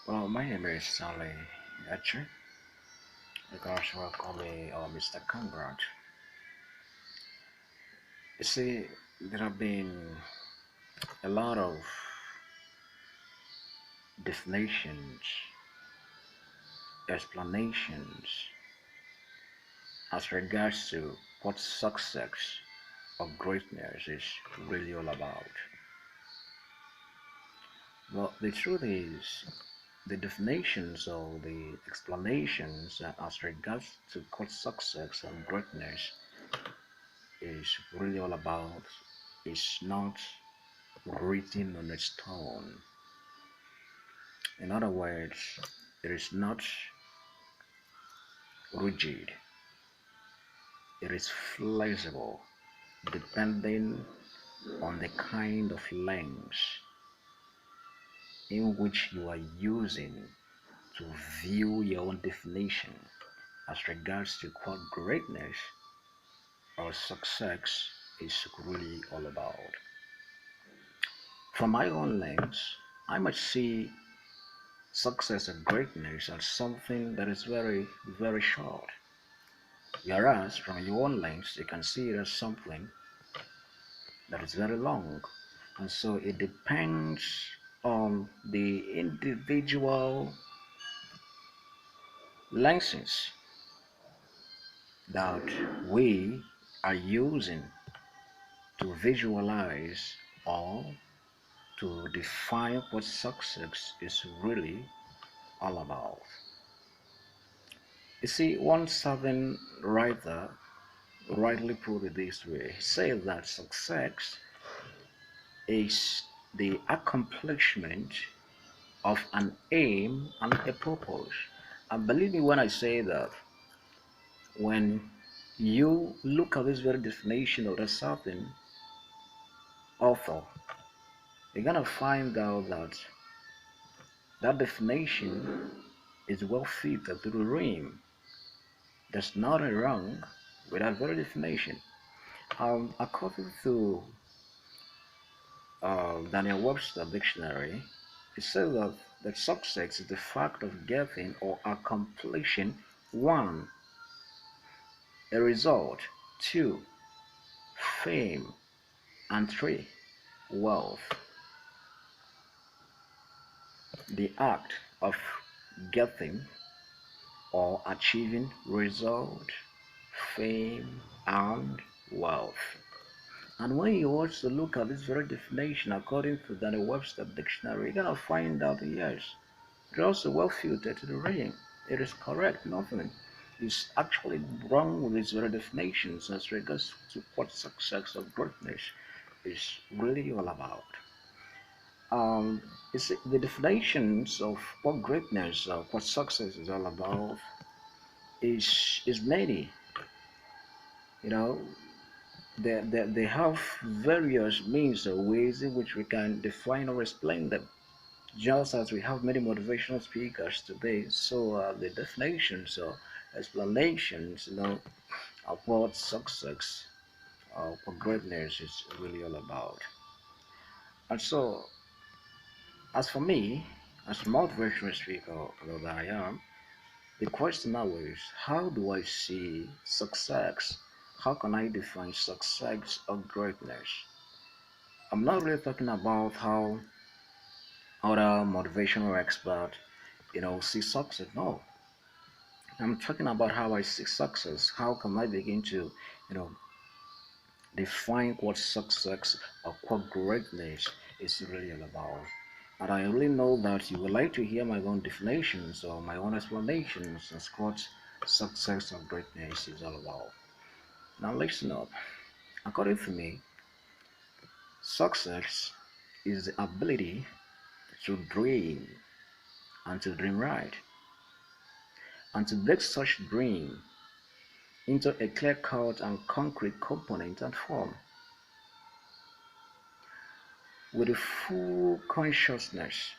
Well, my name is STANLEY. Actually, you can also call me Mr. Congrat. You see, there have been a lot of definitions, explanations as regards to what success or greatness is really all about. Well, the truth is, the definitions or the explanations as regards to what success and greatness is really all about is not written on a stone. In other words, it is not rigid, it is flexible depending on the kind of lens in which you are using to view your own definition as regards to what greatness or success is really all about. From my own lens, I might see success and greatness as something that is very, very short. Whereas from your own lens, you can see it as something that is very long. And so it depends on the individual lenses that we are using to visualize or to define what success is really all about. You see, one Southern writer rightly put it this way. He said that success is the accomplishment of an aim and a purpose. And believe me when I say that, when you look at this very definition of a certain author, you're gonna find out that that definition is well fitted to the rim. There's nothing wrong with that very definition. According to Daniel Webster Dictionary, it says that success is the fact of getting or accomplishing one, a result, two, fame, and three, wealth. The act of getting or achieving result, fame, and wealth. And when you also look at this very definition according to Daniel Webster Dictionary, you're gonna find out that yes, it's also well filtered to the reading. It is correct, nothing is actually wrong with its very definitions as regards to what success or greatness is really all about. Um, it's the definitions of what greatness or what success is all about is many. You know, they have various means or ways in which we can define or explain them. Just as we have many motivational speakers today, so the definitions or explanations, of what success or what greatness is really all about. And so, as for me, as a motivational speaker that I am, the question now is, how do I see success? How can I define success or greatness? I'm not really talking about how other motivational experts, see success. No, I'm talking about how I see success. How can I begin to, you know, define what success or what greatness is really all about? And I really know that you would like to hear my own definitions or my own explanations as what success or greatness is all about. Now listen up. According to me, success is the ability to dream and to dream right and to break such dream into a clear-cut and concrete component and form with a full consciousness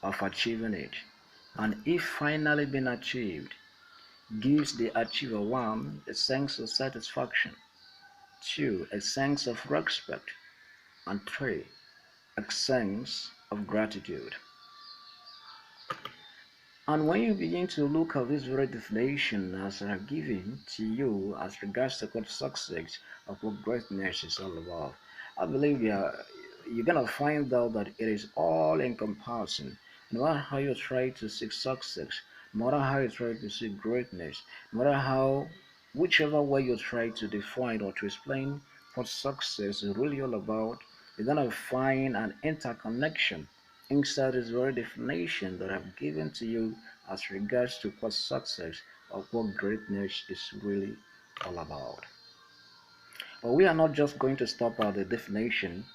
of achieving it, and if finally been achieved, gives the achiever one a sense of satisfaction, two a sense of respect, and three a sense of gratitude. And when you begin to look at this very definition as I have given to you as regards to what success or what greatness is all about, I believe you're gonna find out that it is all encompassing. No matter how you try to seek success, no matter how you try to seek greatness, no matter how, whichever way you try to define or to explain what success is really all about, you're gonna find an interconnection inside this very definition that I've given to you as regards to what success or what greatness is really all about. But we are not just going to stop at the definition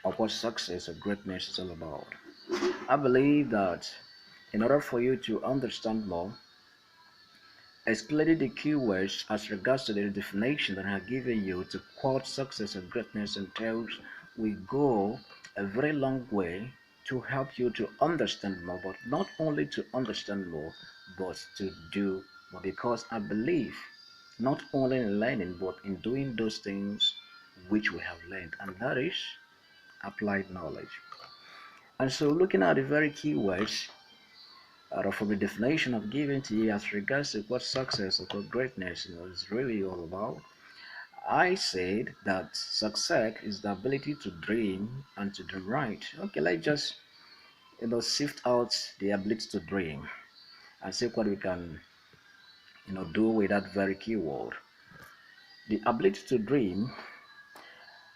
of what success or greatness is all about. I believe that in order for you to understand more, explaining the keywords as regards to the definition that I have given you to what success and greatness entails will go a very long way to help you to understand more, but not only to understand more, but to do more. Because I believe not only in learning, but in doing those things which we have learned, and that is applied knowledge. And so, looking at the very keywords from the definition I've given to you as regards to what success or what greatness is really all about, I said that success is the ability to dream and to dream right. Okay, let's just sift out the ability to dream and see what we can do with that very keyword. The ability to dream.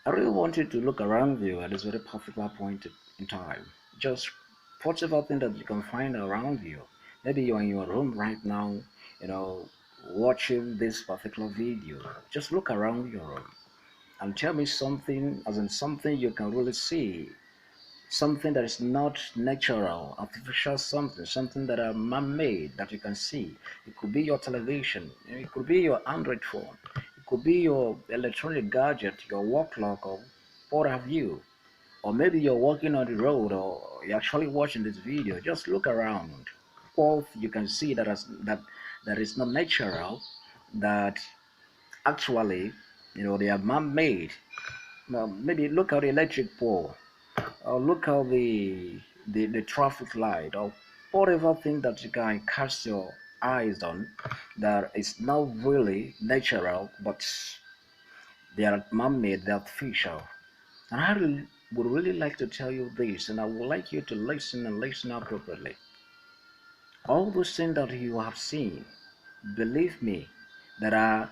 I really want you to look around you at this very particular point in time. Just whatever thing that you can find around you. Maybe you're in your room right now, you know, watching this particular video. Just look around your room and tell me something, as in something you can really see, something that is not natural, artificial something that are man-made that you can see. It could be your television, it could be your Android phone, it could be your electronic gadget, your work clock, or what have you. Or maybe you're walking on the road, or you're actually watching this video. Just look around. What you can see that is not natural, that actually, they are man-made. Now, maybe look at the electric pole, or look at the traffic light, or whatever thing that you can cast your eyes on that is not really natural, but they are man-made, they're artificial. And I would really like to tell you this, and I would like you to listen and listen appropriately. All those things that you have seen, believe me, that are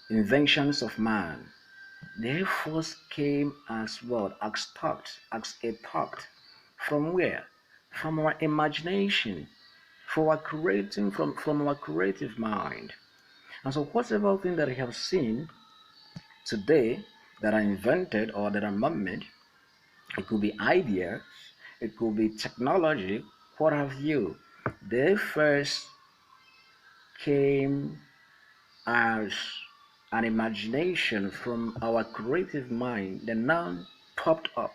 inventions of man, they first came as what? As thought, as a thought. From where? From our imagination, from our creative mind. And so whatever thing that you have seen today that are invented or that are man-made, it could be ideas, it could be technology, what have you. They first came as an imagination from our creative mind, then now popped up.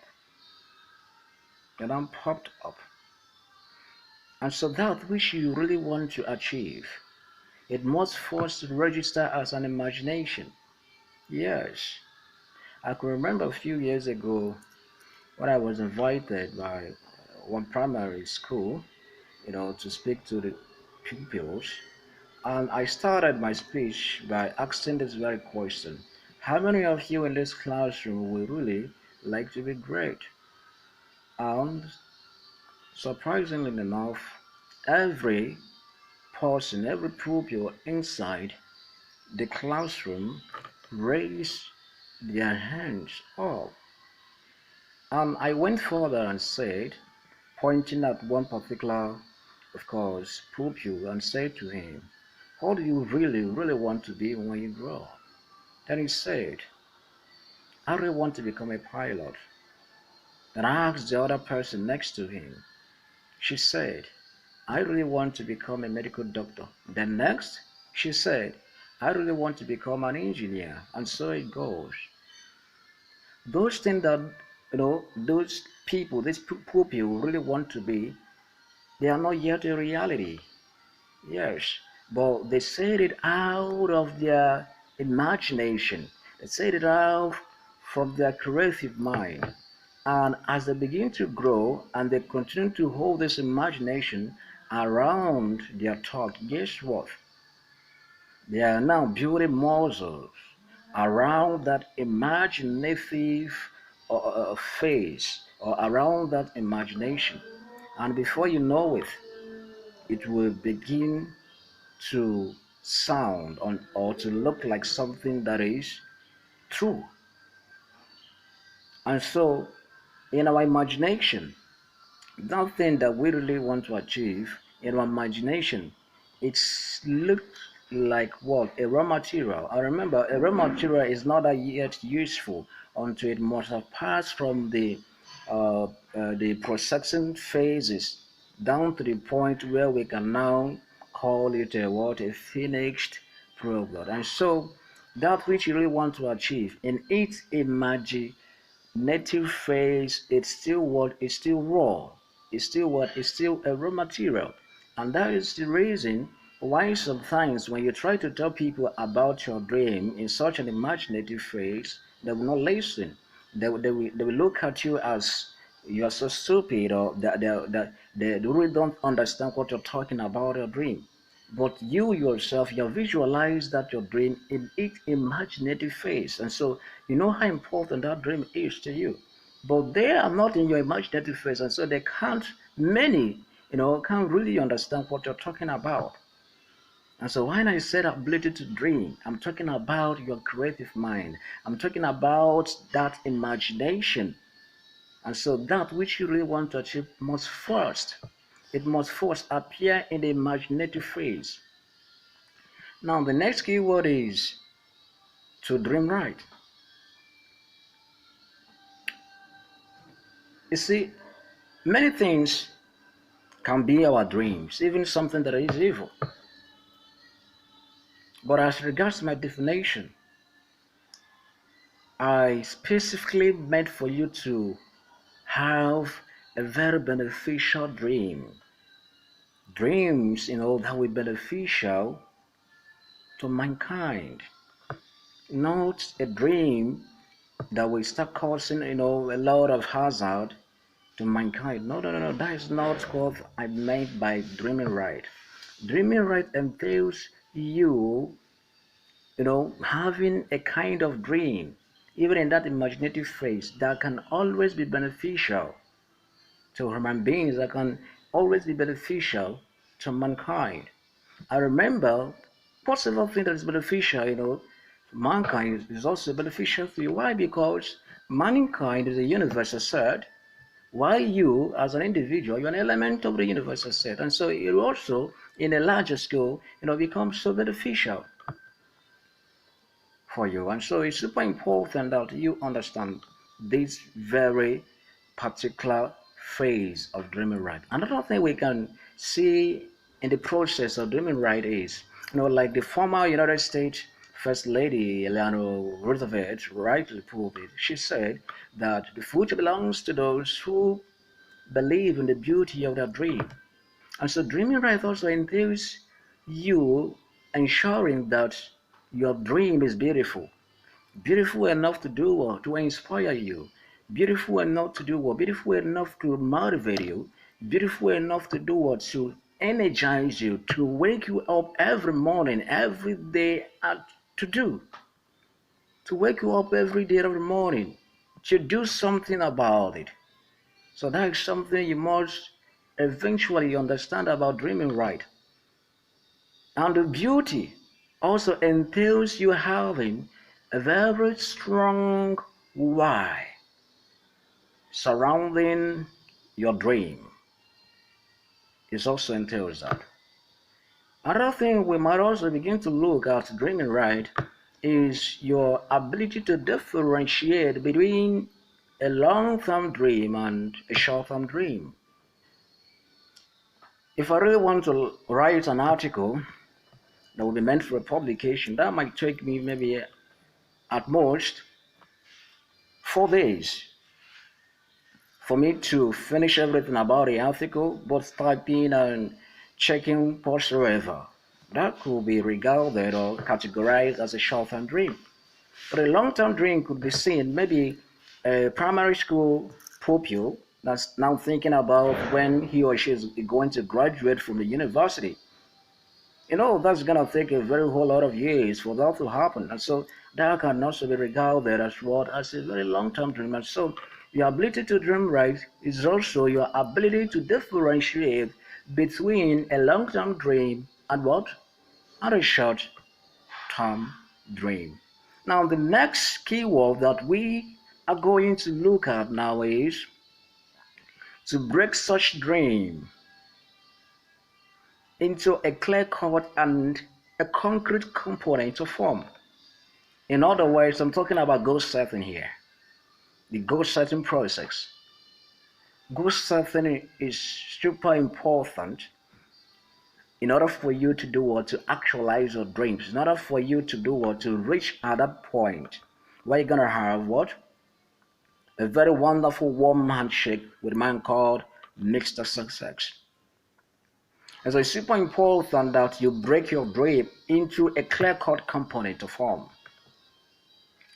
Then now popped up. And so that which you really want to achieve, it must first register as an imagination. Yes. I can remember a few years ago when I was invited by one primary school, to speak to the pupils. And I started my speech by asking this very question: how many of you in this classroom would really like to be great? And surprisingly enough, every person, every pupil inside the classroom raised their hands up. And I went further and said, pointing at one particular, of course, pupil, and said to him, what do you really, really want to be when you grow up? Then he said, I really want to become a pilot. Then I asked the other person next to him. She said, I really want to become a medical doctor. Then next, she said, I really want to become an engineer. And so it goes. Those things that, those people, these poor people really want to be, they are not yet a reality. Yes, but they said it out of their imagination. They said it out from their creative mind. And as they begin to grow and they continue to hold this imagination, around their thought, guess what? They are now building muscles around that imaginative phase or around that imagination. And before you know it, it will begin to sound on, or to look like something that is true. And so, in our imagination, that thing that we really want to achieve in our imagination, it's looked like what? A raw material. I remember a raw material is not yet useful until it must have passed from the processing phases down to the point where we can now call it a what? A finished product. And so that which you really want to achieve in its native phase, it's still what? It's still raw. It's still what? It's still a raw material. And that is the reason why sometimes when you try to tell people about your dream in such an imaginative phase, they will not listen. They will look at you as you are so stupid, or that they really don't understand what you're talking about your dream. But you yourself, you visualize that your dream in its imaginative phase. And so you know how important that dream is to you. But they are not in your imaginative phase, and so they can't, many, can't really understand what you're talking about. And so when I said ability to dream, I'm talking about your creative mind. I'm talking about that imagination. And so that which you really want to achieve it must first appear in the imaginative phase. Now the next keyword is to dream right. You see, many things can be our dreams, even something that is evil. But as regards my definition, I specifically meant for you to have a very beneficial dream. Dreams, that will be beneficial to mankind. Not a dream that will start causing, a lot of hazard to mankind. No, no, no, no. That is not what I meant by dreaming right. Dreaming right entails having a kind of dream, even in that imaginative phase, that can always be beneficial to human beings, that can always be beneficial to mankind. I remember possible thing that is beneficial, mankind is also beneficial to you. Why? Because mankind is a universal set, while you, as an individual, you're an element of the universal set. And so it also, in a larger scale, becomes so beneficial for you. And so it's super important that you understand this very particular phase of dreaming right. Another thing we can see in the process of dreaming right is, like the former United States First Lady Eleanor Roosevelt rightly put it. She said that the future belongs to those who believe in the beauty of their dream. And so dreaming right also entails you ensuring that your dream is beautiful. Beautiful enough to do what? To inspire you. Beautiful enough to do what? Beautiful enough to motivate you. Beautiful enough to do what? To energize you, to wake you up every morning, every day to do. To wake you up every day, every morning, to do something about it. So that is something you must eventually understand about dreaming right. And the beauty also entails you having a very strong why surrounding your dream. It also entails that. Another thing we might also begin to look at dreaming right is your ability to differentiate between a long-term dream and a short-term dream. If I really want to write an article that will be meant for a publication, that might take me maybe at most 4 days for me to finish everything about the article, both typing and checking whatsoever. That could be regarded or categorized as a short-term dream. But a long-term dream could be seen, maybe a primary school pupil that's now thinking about when he or she is going to graduate from the university. That's gonna take a very whole lot of years for that to happen. And so that can also be regarded as what as a very long-term dream. And so your ability to dream right is also your ability to differentiate between a long-term dream and what? And a short-term dream. Now the next keyword that we are going to look at now is to break such dream into a clear-cut and a concrete component to form. In other words, I'm talking about goal setting here. The goal setting process. Goal setting is super important in order for you to do what? To actualize your dreams. In order for you to do what? To reach at that point where you're gonna have what? A very wonderful warm handshake with a man called Mr. Success. And so it's super important that you break your dream into a clear-cut component to form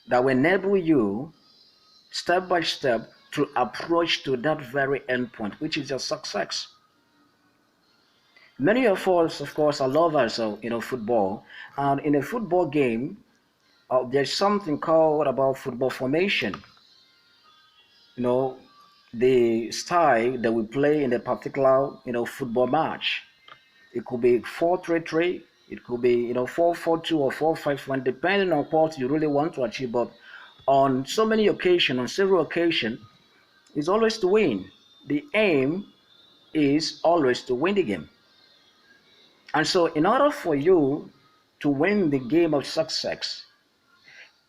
that will enable you step by step to approach to that very endpoint, which is your success. Many of us, of course, are lovers of football, and in a football game, there's something called about football formation. The style that we play in a particular football match. It could be 4-3-3. It could be 4-4-2 or 4-5-1, depending on what you really want to achieve. But on so many occasions, on several occasions, it's always to win. The aim is always to win the game. And so, in order for you to win the game of success,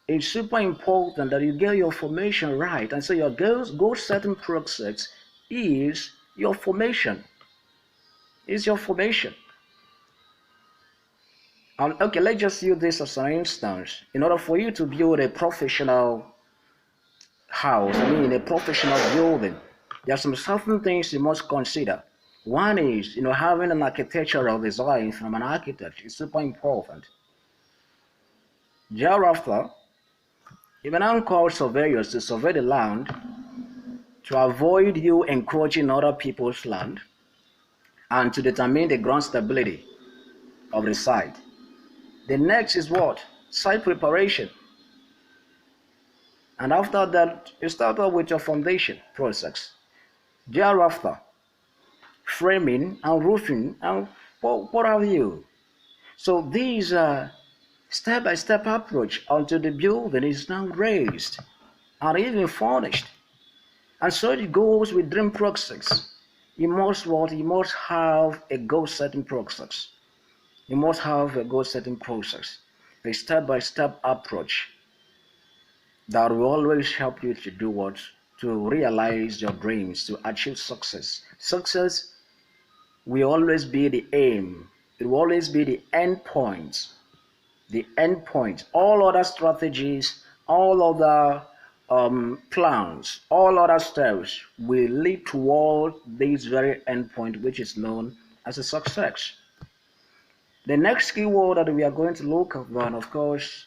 it's super important that you get your formation right. And so, your goal setting process is your formation. Is your formation. Okay, let's just use this as an instance. In order for you to build a professional house, a professional building, there are some certain things you must consider. One is, having an architectural design from an architect is super important. Thereafter, you may now call surveyors to survey the land to avoid you encroaching other people's land and to determine the ground stability of the site. The next is what? Site preparation. And after that, you start off with your foundation process. Thereafter, framing and roofing and what have you. So these are step-by-step approach until the building is now raised and even furnished. And so it goes with dream process. You must have a goal setting process. You must have a goal setting process, a step-by-step approach that will always help you to do what? To realize your dreams, to achieve success. Success will always be the aim. It will always be the end point. The end point. All other strategies, all other plans, all other steps will lead toward this very endpoint, which is known as a success. The next keyword that we are going to look at, of course,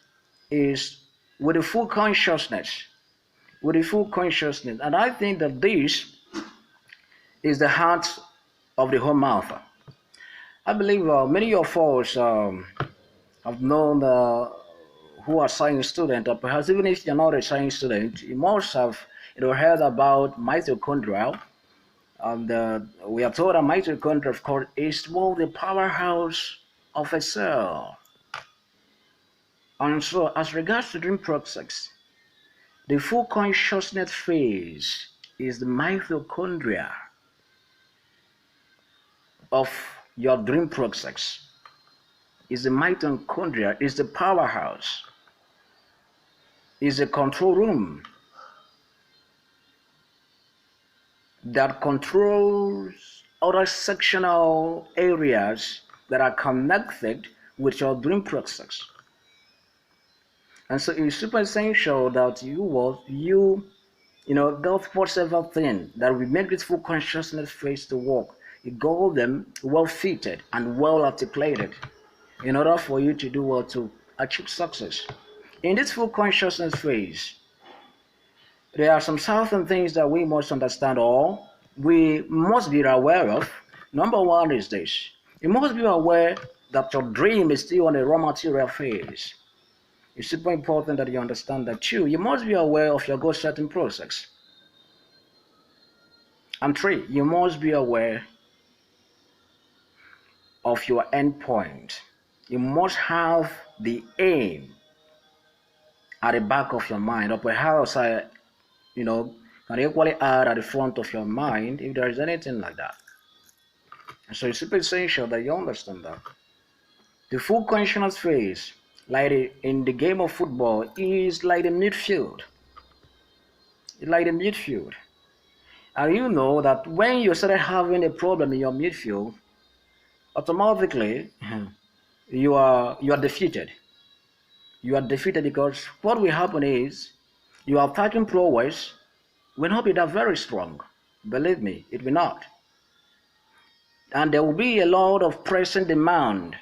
is with a full consciousness. With a full consciousness. And I think that this is the heart of the whole matter. I believe many of us have known who are science students, or perhaps even if you're not a science student, you must have heard about mitochondria. And we are told that mitochondria, of course, is more the powerhouse of a cell. And so, as regards to dream process, the full consciousness phase is the mitochondria of your dream process. Is the mitochondria, is the powerhouse, is the control room that controls other sectional areas that are connected with your dream process. And so it's super essential that you got whatever thing that will make this full consciousness phase to work. You got them well fitted and well articulated in order for you to do what? To achieve success. In this full consciousness phase, there are some certain things that we must understand or we must be aware of. Number one is this. You must be aware that your dream is still on a raw material phase. It's super important that you understand that too. You must be aware of your goal setting process. And three, you must be aware of your endpoint. You must have the aim at the back of your mind, or perhaps can equally add at the front of your mind if there is anything like that. And so it's super essential that you understand that. The full consciousness phase, in the game of football, is like the midfield. It's like the midfield. And you know that when you started having a problem in your midfield, automatically you are defeated. You are defeated because what will happen is your attacking prowess will not be that very strong. Believe me, it will not. And there will be a lot of pressing demand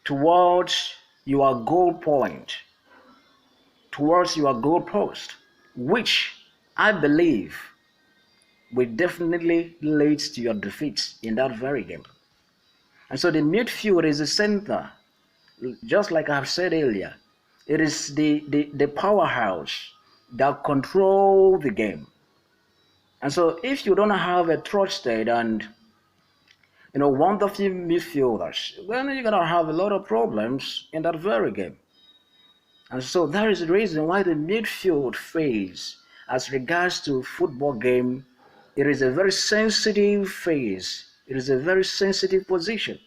towards your goal point, towards your goal post, which I believe will definitely lead to your defeat in that very game. And so the midfield is the center, just like I've said earlier. It is the powerhouse that controls the game. And so if you don't have a trusted and wonderful midfielders, then you're gonna have a lot of problems in that very game. And so that is the reason why the midfield phase, as regards to football game, it is a very sensitive phase. It is a very sensitive position.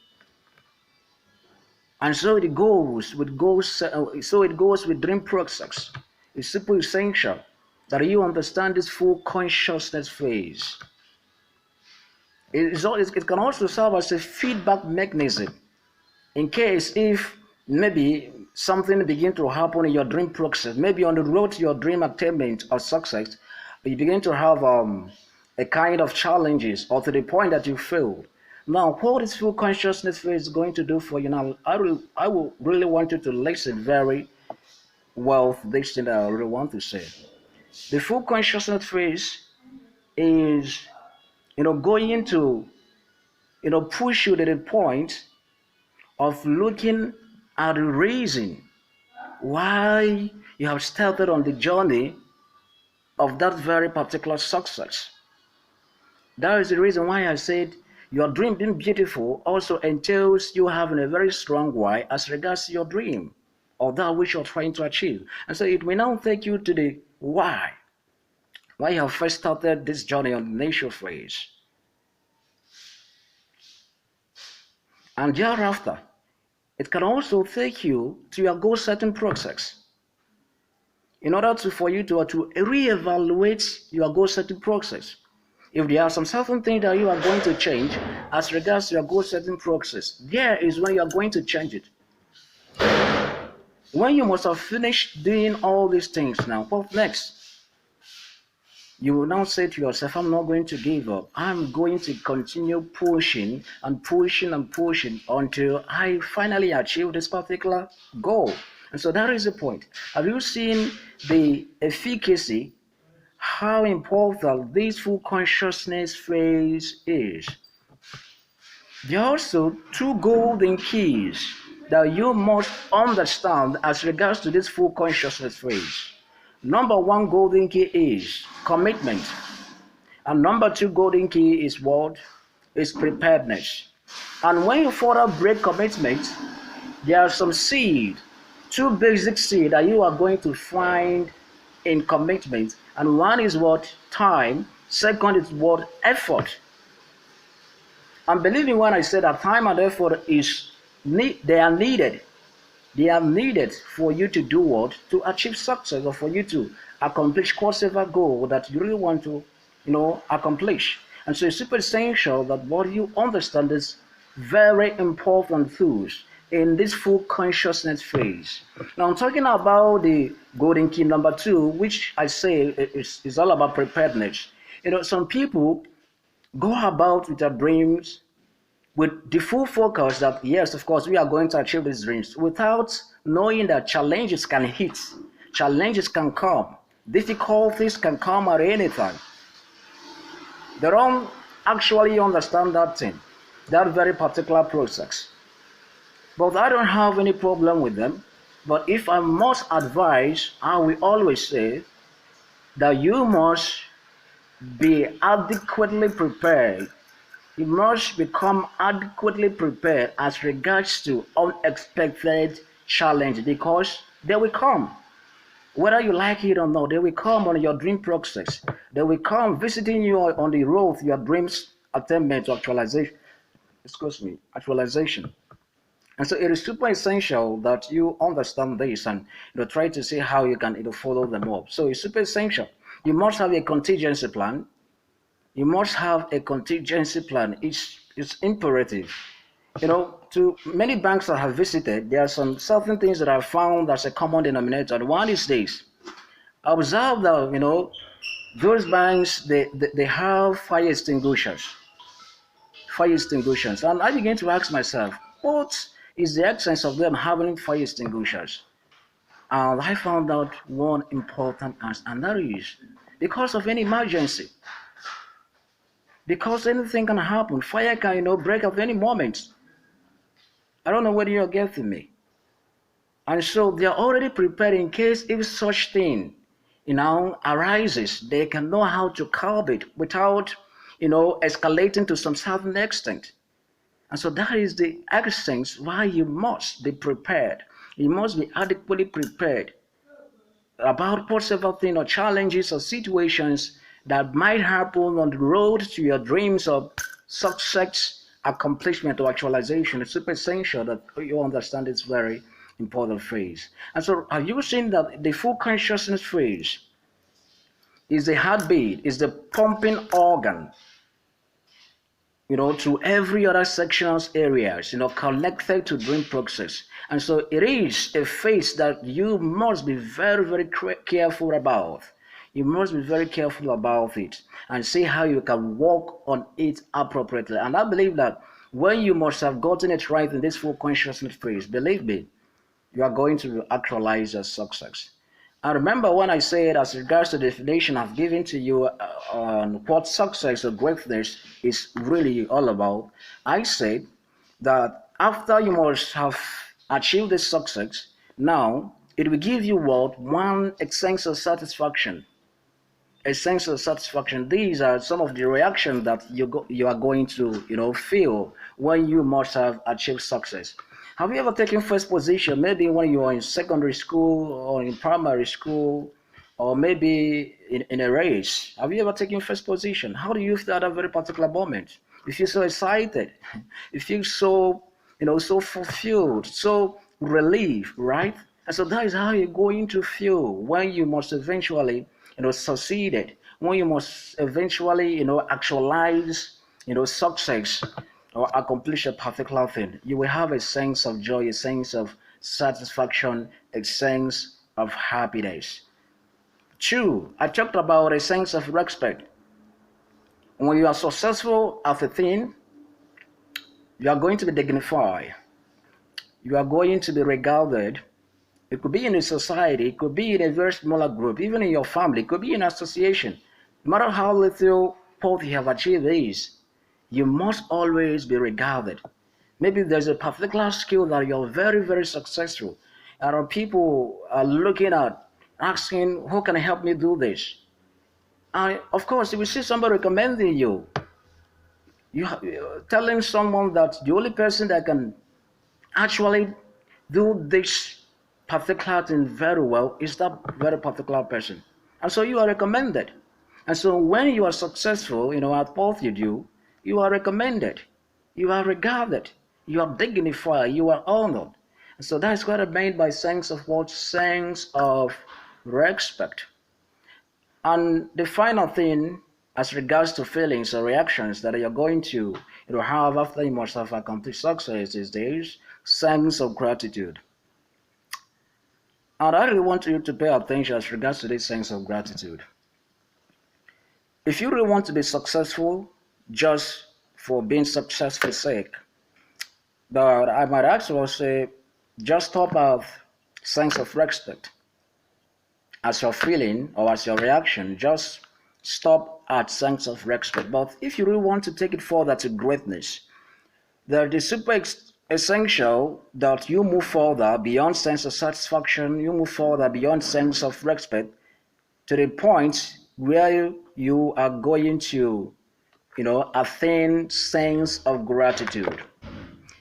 And so it goes with dream process. It's super essential that you understand this full consciousness phase. It can also serve as a feedback mechanism in case if maybe something begins to happen in your dream process, maybe on the road to your dream attainment or success, you begin to have a kind of challenges or to the point that you failed. Now, what is full consciousness phase going to do for you? Now, I will really want you to listen very well to this thing that I really want to say. The full consciousness phase is, going to, push you to the point of looking at the reason why you have started on the journey of that very particular success. That is the reason why I said your dream being beautiful also entails you having a very strong why as regards to your dream or that which you're trying to achieve. And so it will now take you to the why you have first started this journey on the initial phase. And thereafter, it can also take you to your goal setting process. In order for you to reevaluate your goal setting process. If there are some certain things that you are going to change as regards to your goal setting process, there is when you are going to change it. When you must have finished doing all these things now, what next? You will now say to yourself, I'm not going to give up. I'm going to continue pushing and pushing and pushing until I finally achieve this particular goal. And so that is the point. Have you seen the efficacy, how important this full consciousness phase is? There are also two golden keys that you must understand as regards to this full consciousness phase. Number one golden key is commitment. And number two golden key is what? Is preparedness. And when you further break commitment, there are some seed, two basic seed that you are going to find in commitment. And one is what? Time. Second is what? Effort. And believe me when I say that time and effort they are needed. They are needed for you to do what? To achieve success, or for you to accomplish whatever goal that you really want to, accomplish. And so it's super essential that what you understand is very important tools in this full consciousness phase. Now I'm talking about the golden key number two, which I say is all about preparedness. Some people go about with their dreams with the full focus that, yes, of course, we are going to achieve these dreams without knowing that challenges can hit, challenges can come. Difficulties can come at any time. They don't actually understand that thing, that very particular process. But I don't have any problem with them. But if I must advise, I will always say that you must be adequately prepared. You must become adequately prepared as regards to unexpected challenge, because they will come. Whether you like it or not, they will come on your dream process. They will come visiting you on the road to your dreams attainment to actualization. Actualization. And so it is super essential that you understand this and try to see how you can follow them up. So it's super essential. You must have a contingency plan. You must have a contingency plan. It's imperative. To many banks that I have visited, there are some certain things that I found as a common denominator. And one is this. I observed that those banks they have fire extinguishers. Fire extinguishers. And I began to ask myself, what is the essence of them having fire extinguishers? And I found out one important answer, and that is because of any emergency. Because anything can happen. Fire can, break at any moment. I don't know whether you're getting me. And so they are already prepared in case if such thing, arises, they can know how to curb it without, escalating to some certain extent. And so that is the essence why you must be prepared. You must be adequately prepared about whatever thing or challenges or situations that might happen on the road to your dreams of success, accomplishment, or actualization. It's super essential that you understand this very important phase. And so have you seen that the full consciousness phase is the heartbeat, is the pumping organ, to every other sections areas, connected to dream process. And so it is a phase that you must be very, very careful about. You must be very careful about it and see how you can work on it appropriately. And I believe that when you must have gotten it right in this full consciousness phase, believe me, you are going to actualize your success. And remember when I said, as regards to the definition I've given to you on what success or greatness is really all about, I said that after you must have achieved this success, now it will give you one sense of satisfaction. A sense of satisfaction. These are some of the reactions that you are going to feel when you must have achieved success. Have you ever taken first position, maybe when you are in secondary school or in primary school, or maybe in a race? Have you ever taken first position? How do you feel at a very particular moment? You feel so excited. You feel so, so fulfilled, so relieved, right? And so that is how you're going to feel when you must eventually, succeeded, when you must eventually, actualize, success or accomplish a particular thing. You will have a sense of joy, a sense of satisfaction, a sense of happiness. Two, I talked about a sense of respect. When you are successful at a thing, you are going to be dignified. You are going to be regarded. It could be in a society, it could be in a very smaller group, even in your family, it could be in an association. No matter how little what you have achieved is, you must always be regarded. Maybe there's a particular skill that you're very, very successful, and people are looking at, asking, who can help me do this? And of course, if you see somebody recommending you, telling someone that the only person that can actually do this particular thing very well is that very particular person. And so you are recommended. And so when you are successful, at what you do, you are recommended, you are regarded, you are dignified, you are honored. And so that's what I mean by sense of what? Sense of respect. And the final thing, as regards to feelings or reactions that you're going to have after you must have accomplished success, is this sense of gratitude. And I really want you to pay attention as regards to this sense of gratitude. If you really want to be successful just for being successful sake, but I might actually say just top of sense of respect. as your feeling or as your reaction. Just stop at sense of respect. But if you really want to take it further to greatness, that is super essential that you move further beyond sense of satisfaction, you move further beyond sense of respect to the point where you are going to, attain sense of gratitude.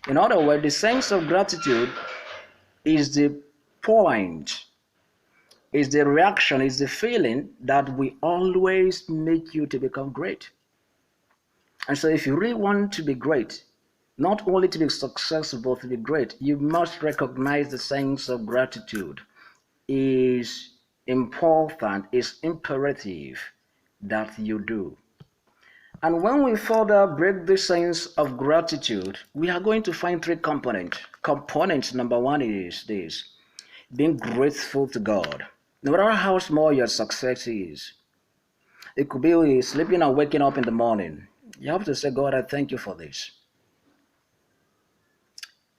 In other words, the sense of gratitude is the point, is the reaction, is the feeling that will always make you to become great. And so if you really want to be great, not only to be successful, but to be great, you must recognize the sense of gratitude is important, is imperative that you do. And when we further break the sense of gratitude, we are going to find three components. Component number one is this: being grateful to God. No matter how small your success is, it could be sleeping and waking up in the morning. You have to say, God, I thank you for this.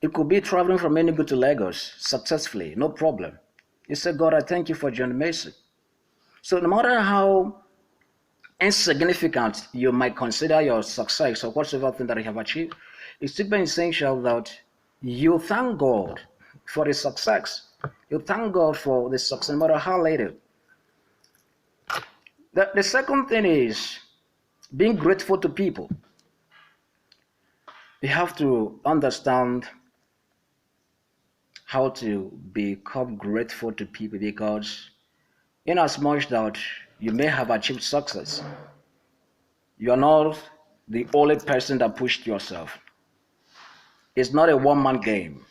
It could be traveling from Enugu to Lagos successfully, no problem. You say, God, I thank you for John Mason. So no matter how insignificant you might consider your success or whatsoever thing that you have achieved, it's super essential that you thank God for the success. You thank God for the success, no matter how little. The second thing is being grateful to people. You have to understand how to become grateful to people, because in as much that you may have achieved success, you are not the only person that pushed yourself. It's not a one-man game.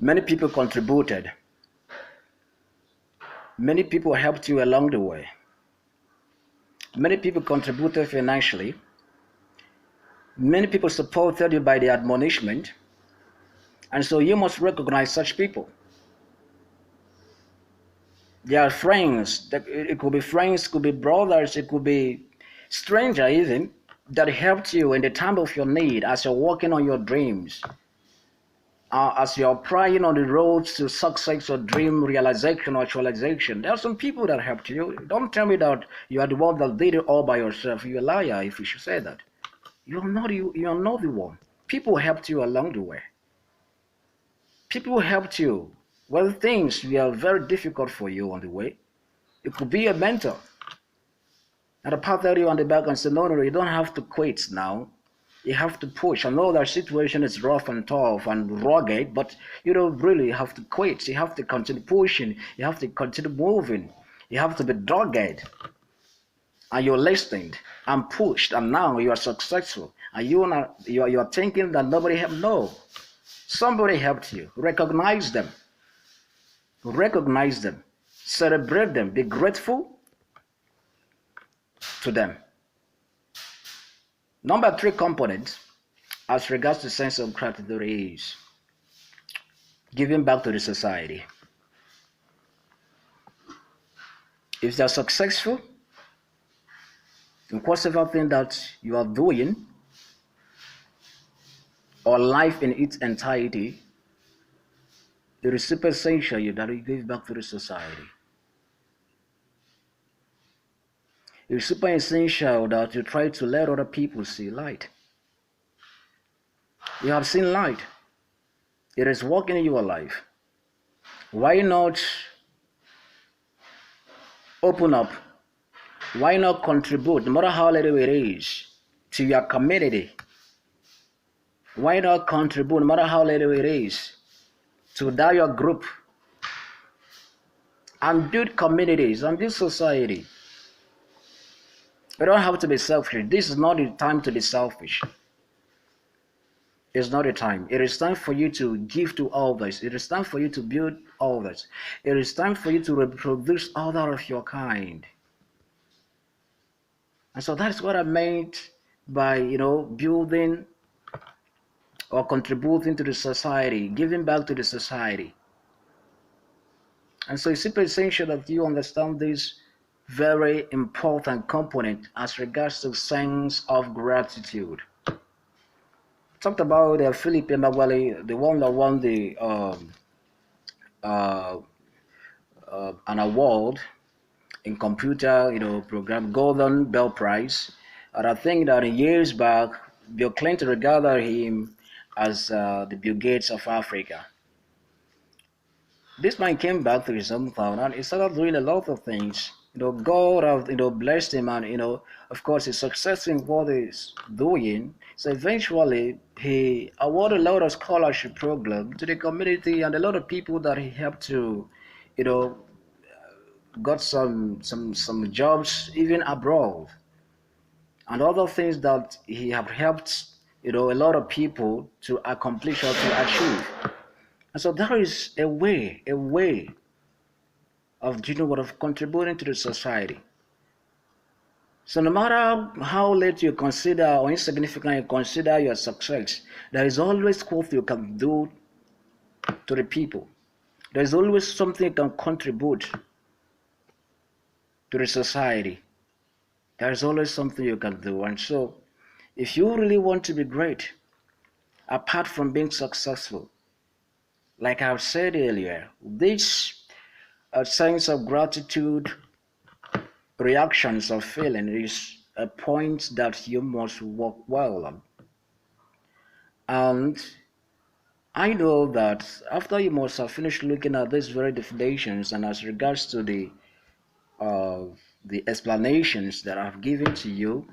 Many people contributed. Many people helped you along the way. Many people contributed financially. Many people supported you by the admonishment. And so you must recognize such people. They are friends. It could be friends, it could be brothers, it could be strangers even, that helped you in the time of your need as you're working on your dreams. As you're praying on the road to success or dream realization or actualization, there are some people that helped you. Don't tell me that you are the one that did it all by yourself. You're a liar if you should say that. You're not the one. People helped you along the way. People helped you when things were very difficult for you on the way. It could be a mentor. And a pat you on the back and say, no, you don't have to quit now. You have to push. I know that situation is rough and tough and rugged, but you don't really have to quit. You have to continue pushing. You have to continue moving. You have to be dogged. And you're listening and pushed, and now you are successful. And you are thinking that nobody helped. No. Somebody helped you. Recognize them. Recognize them. Celebrate them. Be grateful to them. Number three component as regards to sense of gratitude is giving back to the society. If they are successful in whatever thing that you are doing, or life in its entirety, it is super essential that you give back to the society. It's super essential that you try to let other people see light. You have seen light. It is working in your life. Why not open up? Why not contribute, no matter how little it is, to your community? Why not contribute, no matter how little it is, to that your group? And build communities and build society. You don't have to be selfish. This is not the time to be selfish. It's not the time. It is time for you to give to others. It is time for you to build others. It is time for you to reproduce other of your kind. And so that's what I meant by, building or contributing to the society, giving back to the society. And so it's super essential that you understand this very important component as regards to sense of gratitude. Talked about Philip Emeagwali, the one that won the an award in computer, program, Golden Bell Prize. And I think that in years back, Bill Clinton regarded him as the Bill Gates of Africa. This man came back to his hometown and he started doing a lot of things. God have blessed him, and of course he's successful in what he's doing. So eventually he awarded a lot of scholarship program to the community and a lot of people that he helped to, you know, got some jobs even abroad and other things that he have helped a lot of people to accomplish or to achieve. And so there is a way of what of contributing to the society. So no matter how late you consider or insignificant you consider your success, there is always what you can do to the people. There is always something you can contribute to the society. There is always something you can do. And so if you really want to be great, apart from being successful, like I've said earlier, this sense of gratitude, reactions of feeling is a point that you must work well on. And I know that after you must have finished looking at these very definitions and as regards to uh, the explanations that I've given to you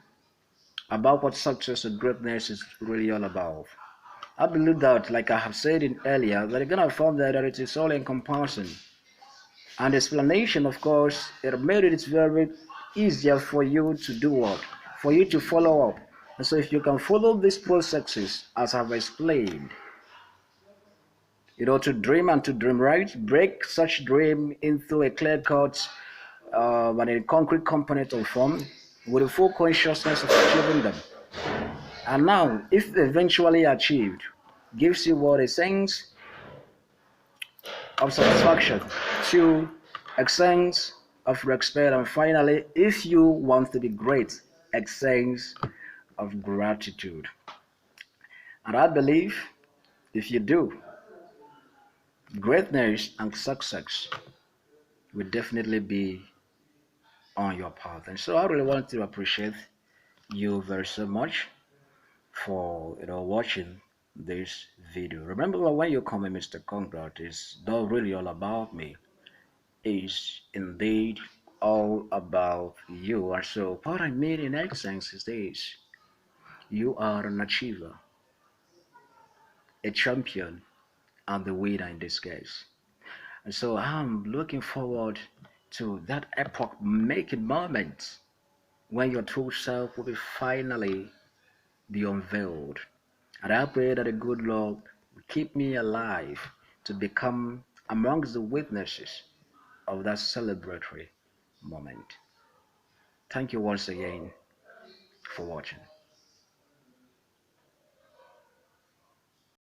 about what success and greatness is really all about, I believe that, like I have said in earlier, that you're gonna find that it is all encompassing. And the explanation, of course, it made it very easier for you to do what? For you to follow up. And so if you can follow these processes as I've explained, to dream and to dream right, break such dream into a clear-cut and a concrete component of form with a full consciousness of achieving them. And now, if eventually achieved, gives you what a sense of satisfaction, to a sense of respect, and finally, if you want to be great, a sense of gratitude. And I believe if you do, greatness and success will definitely be on your path. And so I really want to appreciate you very so much for watching this video. Remember that when you call me Mr. Congrat, it's not really all about me. It's indeed all about you. And so what I mean in essence is this: you are an achiever, a champion, and the winner in this case. And so I'm looking forward to that epoch making moment when your true self will be finally be unveiled. And I pray that the good Lord will keep me alive to become amongst the witnesses of that celebratory moment. Thank you once again for watching.